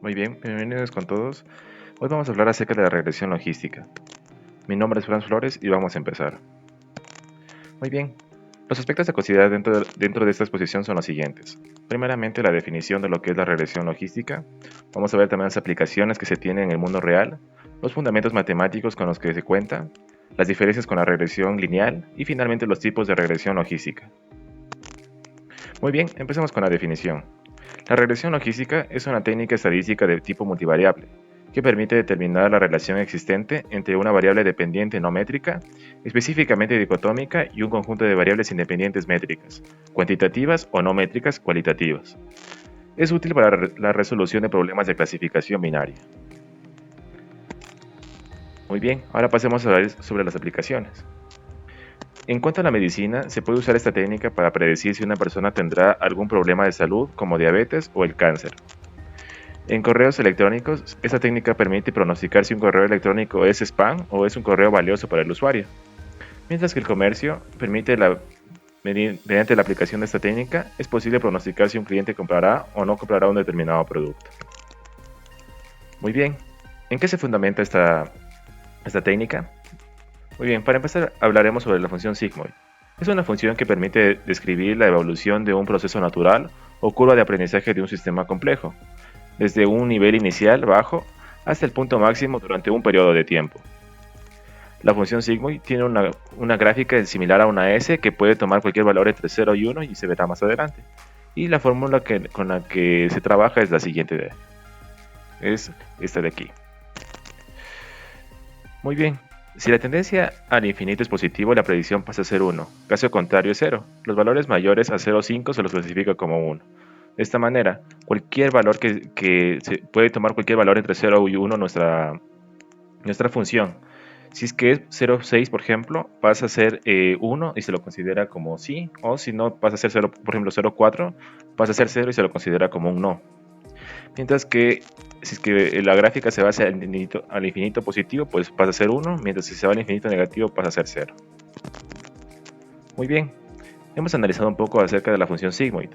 Muy bien, bienvenidos con todos. Hoy vamos a hablar acerca de la regresión logística. Mi nombre es Franz Flores y vamos a empezar. Muy bien, los aspectos a considerar dentro de esta exposición son los siguientes. Primeramente, la definición de lo que es la regresión logística. Vamos a ver también las aplicaciones que se tienen en el mundo real, los fundamentos matemáticos con los que se cuenta, las diferencias con la regresión lineal y finalmente los tipos de regresión logística. Muy bien, empecemos con la definición. La regresión logística es una técnica estadística de tipo multivariable, que permite determinar la relación existente entre una variable dependiente no métrica, específicamente dicotómica, y un conjunto de variables independientes métricas, cuantitativas o no métricas cualitativas. Es útil para la resolución de problemas de clasificación binaria. Muy bien, ahora pasemos a ver sobre las aplicaciones. En cuanto a la medicina, se puede usar esta técnica para predecir si una persona tendrá algún problema de salud como diabetes o el cáncer. En correos electrónicos, esta técnica permite pronosticar si un correo electrónico es spam o es un correo valioso para el usuario, mientras que el comercio mediante la aplicación de esta técnica, es posible pronosticar si un cliente comprará o no comprará un determinado producto. Muy bien, ¿en qué se fundamenta esta técnica? Muy bien, para empezar hablaremos sobre la función sigmoid. Es una función que permite describir la evolución de un proceso natural o curva de aprendizaje de un sistema complejo, desde un nivel inicial bajo hasta el punto máximo durante un periodo de tiempo. La función sigmoid tiene una gráfica similar a una S que puede tomar cualquier valor entre 0 y 1 y se verá más adelante. Y la fórmula con la que se trabaja es la siguiente, es esta de aquí. Muy bien, si la tendencia al infinito es positivo, la predicción pasa a ser 1, caso contrario es 0. Los valores mayores a 0,5 se los clasifica como 1. De esta manera, cualquier valor que se puede tomar cualquier valor entre 0 y 1 nuestra función. Si es que es 0,6, por ejemplo, pasa a ser 1 y se lo considera como sí, o si no, pasa a ser 0, por ejemplo, 0,4, pasa a ser 0 y se lo considera como un no. Mientras que si es que la gráfica se va al infinito positivo, pues pasa a ser 1, mientras que si se va al infinito negativo, pasa a ser 0. Muy bien, hemos analizado un poco acerca de la función sigmoid.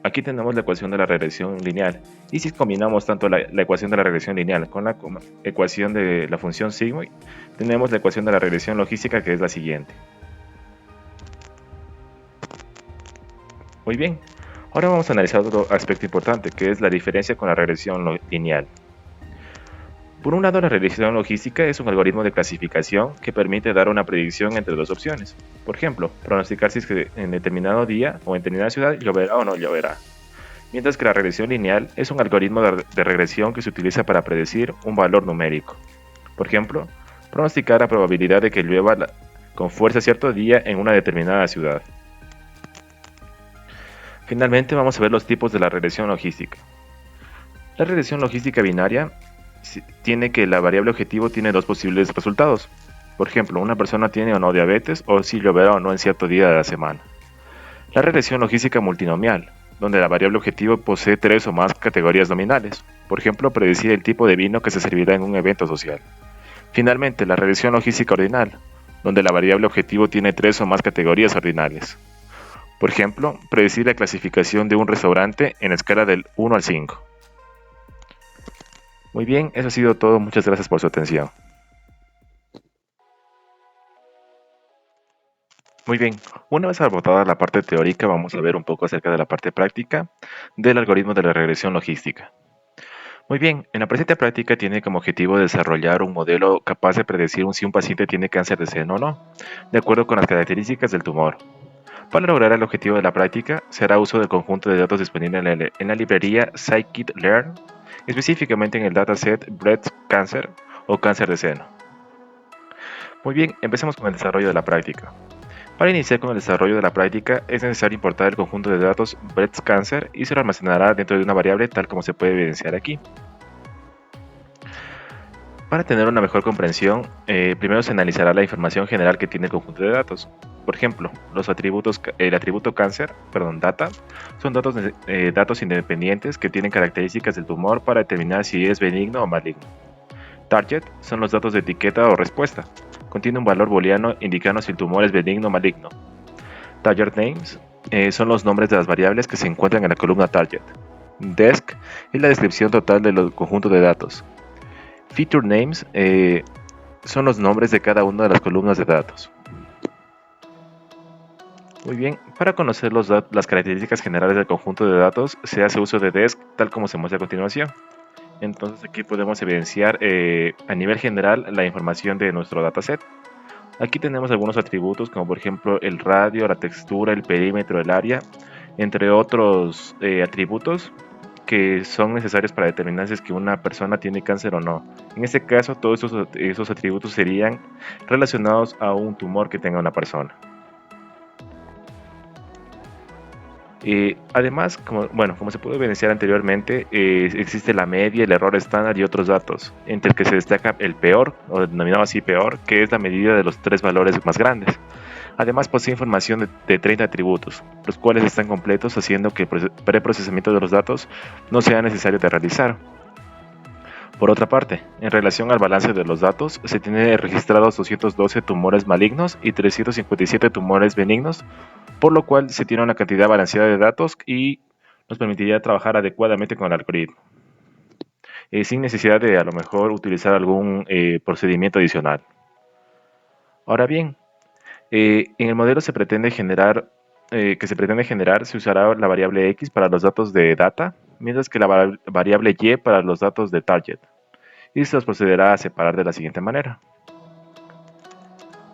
Aquí tenemos la ecuación de la regresión lineal, y si combinamos tanto la ecuación de la regresión lineal con la ecuación de la función sigmoid, tenemos la ecuación de la regresión logística, que es la siguiente. Muy bien, ahora vamos a analizar otro aspecto importante, que es la diferencia con la regresión lineal. Por un lado, la regresión logística es un algoritmo de clasificación que permite dar una predicción entre dos opciones. Por ejemplo, pronosticar si es que en determinado día o en determinada ciudad lloverá o no lloverá. Mientras que la regresión lineal es un algoritmo de regresión que se utiliza para predecir un valor numérico. Por ejemplo, pronosticar la probabilidad de que llueva con fuerza cierto día en una determinada ciudad. Finalmente, vamos a ver los tipos de la regresión logística. La regresión logística binaria tiene que la variable objetivo tiene dos posibles resultados. Por ejemplo, una persona tiene o no diabetes, o si lloverá o no en cierto día de la semana. La regresión logística multinomial, donde la variable objetivo posee tres o más categorías nominales. Por ejemplo, predecir el tipo de vino que se servirá en un evento social. Finalmente, la regresión logística ordinal, donde la variable objetivo tiene tres o más categorías ordinales. Por ejemplo, predecir la clasificación de un restaurante en escala del 1 al 5. Muy bien, eso ha sido todo. Muchas gracias por su atención. Muy bien, una vez agotada la parte teórica, vamos a ver un poco acerca de la parte práctica del algoritmo de la regresión logística. Muy bien, en la presente práctica tiene como objetivo desarrollar un modelo capaz de predecir si un paciente tiene cáncer de seno o no, de acuerdo con las características del tumor. Para lograr el objetivo de la práctica, se hará uso del conjunto de datos disponible en la librería scikit-learn, específicamente en el dataset Breast Cancer o cáncer de seno. Muy bien, empecemos con el desarrollo de la práctica. Para iniciar con el desarrollo de la práctica, es necesario importar el conjunto de datos Breast Cancer y se lo almacenará dentro de una variable tal como se puede evidenciar aquí. Para tener una mejor comprensión, primero se analizará la información general que tiene el conjunto de datos. Por ejemplo, el atributo data, son datos independientes que tienen características del tumor para determinar si es benigno o maligno. Target son los datos de etiqueta o respuesta. Contiene un valor booleano indicando si el tumor es benigno o maligno. Target names son los nombres de las variables que se encuentran en la columna target. Desc es la descripción total del conjunto de datos. Feature names son los nombres de cada una de las columnas de datos. Muy bien, para conocer las características generales del conjunto de datos, se hace uso de Desc tal como se muestra a continuación. Entonces aquí podemos evidenciar a nivel general la información de nuestro dataset. Aquí tenemos algunos atributos como por ejemplo el radio, la textura, el perímetro, el área, entre otros atributos que son necesarios para determinar si es que una persona tiene cáncer o no. En este caso, todos esos atributos serían relacionados a un tumor que tenga una persona. Además, como se pudo evidenciar anteriormente, existe la media, el error estándar y otros datos, entre el que se destaca el peor, o denominado así peor, que es la medida de los 3 valores más grandes. Además posee información de 30 atributos, los cuales están completos, haciendo que el preprocesamiento de los datos no sea necesario de realizar. Por otra parte, en relación al balance de los datos, se tiene registrados 212 tumores malignos y 357 tumores benignos, por lo cual se tiene una cantidad balanceada de datos y nos permitiría trabajar adecuadamente con el algoritmo, sin necesidad de a lo mejor utilizar algún procedimiento adicional. Ahora bien, en el modelo que se pretende generar se usará la variable X para los datos de data, mientras que la variable Y para los datos de target, y se los procederá a separar de la siguiente manera.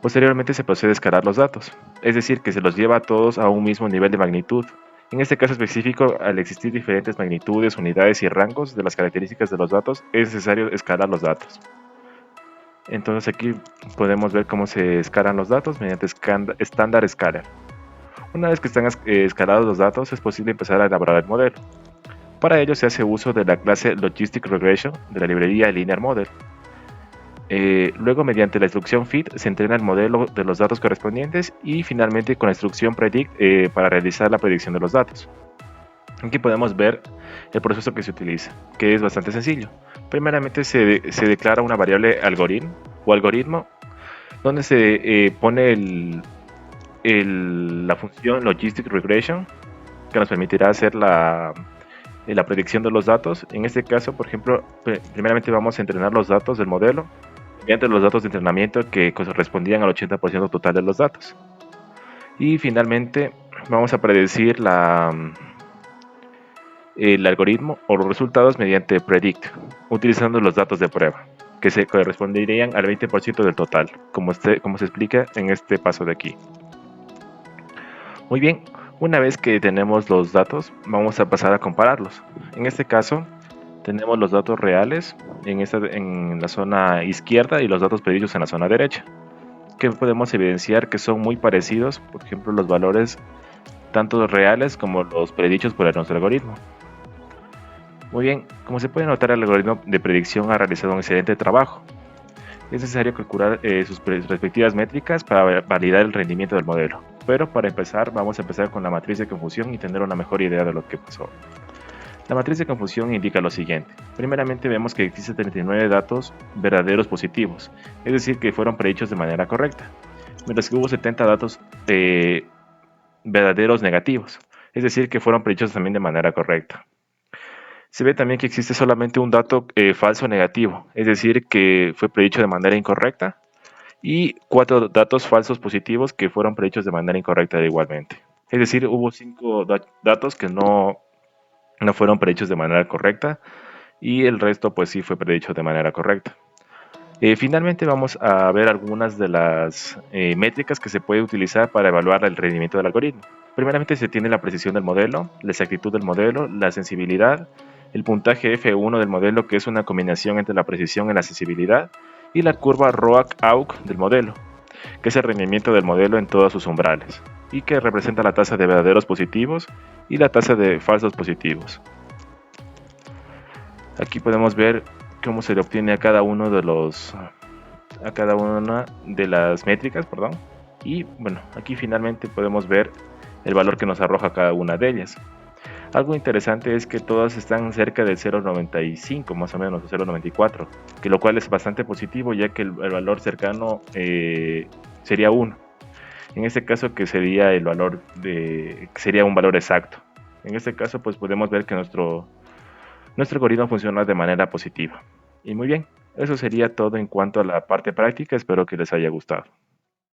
Posteriormente se procede a escalar los datos, es decir, que se los lleva a todos a un mismo nivel de magnitud. En este caso específico, al existir diferentes magnitudes, unidades y rangos de las características de los datos, es necesario escalar los datos. Entonces aquí podemos ver cómo se escalan los datos mediante Standard Scalar. Una vez que están escalados los datos, es posible empezar a elaborar el modelo. Para ello se hace uso de la clase Logistic Regression de la librería Linear Model. Luego, mediante la instrucción feed, se entrena el modelo de los datos correspondientes y finalmente con la instrucción predict para realizar la predicción de los datos. Aquí podemos ver el proceso que se utiliza, que es bastante sencillo. Primeramente se declara una variable algoritmo donde se pone la función Logistic Regression que nos permitirá hacer la predicción de los datos. En este caso, por ejemplo, primeramente vamos a entrenar los datos del modelo mediante los datos de entrenamiento que correspondían al 80% total de los datos. Y finalmente vamos a predecir el algoritmo o los resultados mediante predict, utilizando los datos de prueba, que se corresponderían al 20% del total, como se explica en este paso de aquí. Muy bien, una vez que tenemos los datos, vamos a pasar a compararlos. En este caso, tenemos los datos reales en la zona izquierda y los datos predichos en la zona derecha, que podemos evidenciar que son muy parecidos, por ejemplo, los valores tanto reales como los predichos por nuestro algoritmo. Muy bien, como se puede notar, el algoritmo de predicción ha realizado un excelente trabajo. Es necesario calcular sus respectivas métricas para validar el rendimiento del modelo. Pero para empezar, vamos a empezar con la matriz de confusión y tener una mejor idea de lo que pasó. La matriz de confusión indica lo siguiente. Primeramente vemos que existen 39 datos verdaderos positivos, es decir, que fueron predichos de manera correcta, mientras que hubo 70 datos verdaderos negativos, es decir, que fueron predichos también de manera correcta. Se ve también que existe solamente un dato falso negativo, es decir, que fue predicho de manera incorrecta, y 4 datos falsos positivos que fueron predichos de manera incorrecta igualmente. Es decir, hubo 5 datos que no fueron predichos de manera correcta y el resto pues sí fue predicho de manera correcta. Finalmente vamos a ver algunas de las métricas que se puede utilizar para evaluar el rendimiento del algoritmo. Primeramente se tiene la precisión del modelo, la exactitud del modelo, la sensibilidad, el puntaje F1 del modelo, que es una combinación entre la precisión y la sensibilidad, y la curva ROAC-AUC del modelo, que es el rendimiento del modelo en todos sus umbrales, y que representa la tasa de verdaderos positivos y la tasa de falsos positivos. Aquí podemos ver cómo se le obtiene a cada una de las métricas, y bueno, aquí finalmente podemos ver el valor que nos arroja cada una de ellas. Algo interesante es que todas están cerca del 0.95 más o menos, o 0.94, que lo cual es bastante positivo, ya que el valor cercano sería 1. En este caso, que sería sería un valor exacto. En este caso, pues podemos ver que nuestro algoritmo funciona de manera positiva. Y muy bien, eso sería todo en cuanto a la parte práctica, espero que les haya gustado.